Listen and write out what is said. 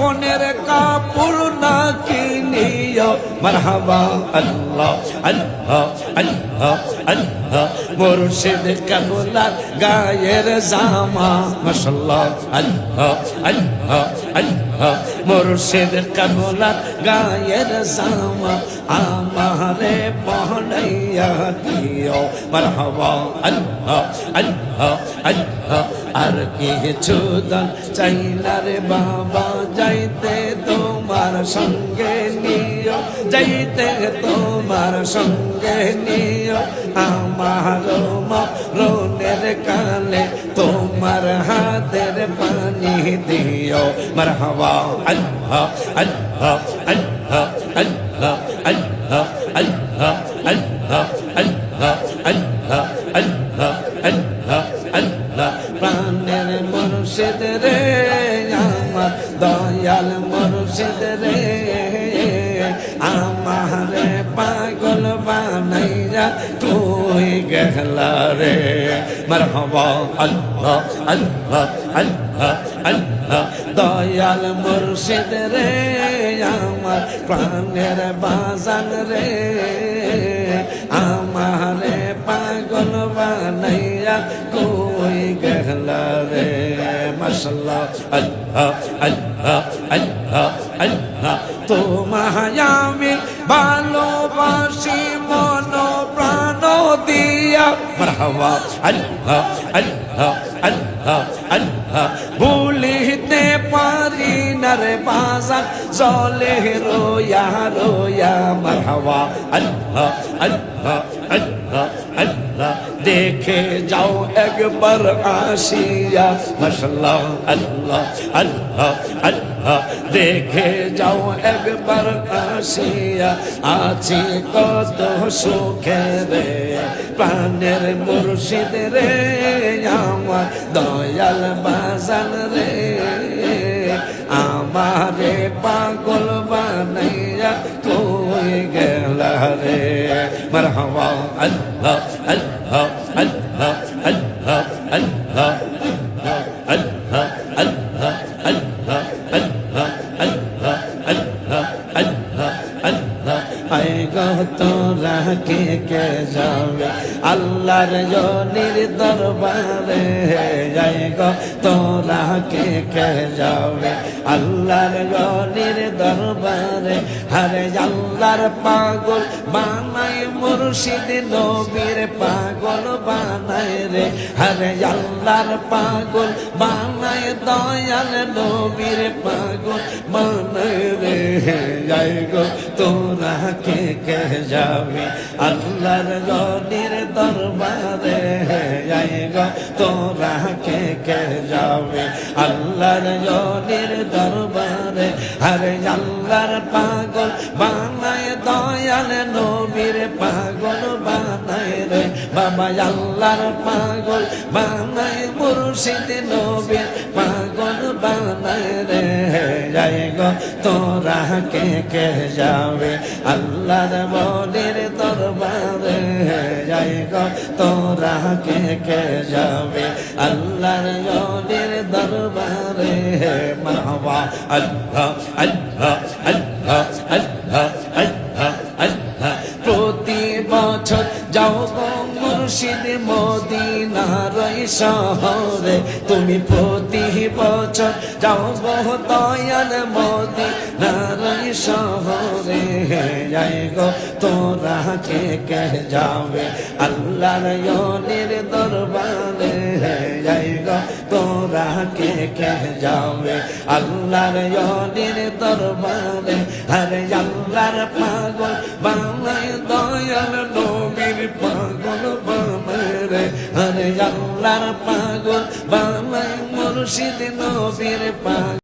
কাফনের কাপড় না কিনিও মারহাবা আল্লাহ আল্লাহ আল্লাহ আল্লাহ মুর্শিদ কাবলার গায়ের জামা মাশাআল্লাহ আল্লাহ আল্লাহ আল্লাহ মুর্শিদ কাবলার গায়ের জামা আমারে পহনাইয়া দিও মারহাবা আল্লাহ আল্লাহ আল্লাহ আর কিছু দান চাই না রে বাবা যাইতে তোমার সঙ্গে নিও যাইতে তোমার সঙ্গে নিও আমার মরণের কালে তোমার হাতের পানি দিও মারহাবা আল্লাহ আল্লাহ আল্লাহ আল্লাহ আল্লাহ আল্লাহ আল্লাহ আল্লাহ আল্লাহ আল্লাহ আল্লাহ আল্লাহ প্রাণের মুর্শিদ রে আমার দয়াল মুর্শিদ রে আমারে পাগল বানাইয়া তুই গেলা রে মারহাবা আল্লাহ আল্লাহ আল্লাহ আল্লাহ দয়াল মুর্শিদ রে আমার প্রাণের বাজান রে আমারে পাগল বানাইয়া কই গেলা রে মাশাআল্লাহ আল্লাহ আল্লাহ আল্লাহ আল্লাহ তোমায় আমি ভালোবাসি মন প্রাণ দিয়া মারহাবা আল্লাহ আল্লাহ আল্লাহ আল্লাহ ভুলিতে পারি না রে বাজার চলে রোয়া রোয়া মারহাবা আল্লাহ আল্লাহ আল্লাহ আল্লাহ দেখে যাও একবার আসিয়া মাশাআল্লাহ আল্লাহ আল্লাহ আল্লাহ দেখে যাও একবার আসিয়া আছি কত সুখে রে প্রাণের মুর্শিদ রে আমার দয়াল বাজান রে আমারে পাগল বানাইয়া কই গেলা রে মারহাবা আল্লাহ আল্লাহ আল্লাহ আল্লাহ আল্লাহ আল্লাহ আল্লাহ আল্লাহ আল্লাহ আল্লাহ আল্লাহ আল্লাহ আল্লাহ আয় গো তোরা কে যাবে আল্লাহর জনির দরবারে আয় গো তোরা কে যাবে আল্লাহর জনির দরবারে হরে আল্লাহর পাগল বানায় মুর্শিদ নবীর পাগল বানায় রে হরে আল্লাহর পাগল বানায় দয়াল নবীর পাগল বানায় রে আয় গো তোরা কে যাবে আল্লাহর জনির দরবারে আয় গো তোরা কে যাবে আল্লাহর জনির দরবারে হরে আল্লাহর পাগল বানায় দয়াল নবীর পাগল বানায় রে বাবা আল্লাহর পাগল বানায় মুর্শিদ নবীর পাগল বানায় রে আয় গো তোরা কে যাবে আল্লাহর বলির দরবারে আয় গো তোরা কে যাবে আল্লাহর বলির দরবারে মারহাবা আল্লাহ আল্লাহ আল্লাহ আল্লাহ আল্লাহ আল্লাহ প্রতি বছর যাও গো মুর্শিদ মদিনার শহরে তুমি প্রতি বছর যাও গো দয়াল মদিনার শহরে আয় গো তোরা কে যাবে আল্লাহর জনির দরবারে আয় গো তোরা কে যাবে আল্লাহর জনির দরবারে হরে আল্লাহর পাগল বানায় দয়াল নবীর পাগল বানায় রে হরে আল্লাহর পাগল বানায় মুর্শিদ নবীর পাগল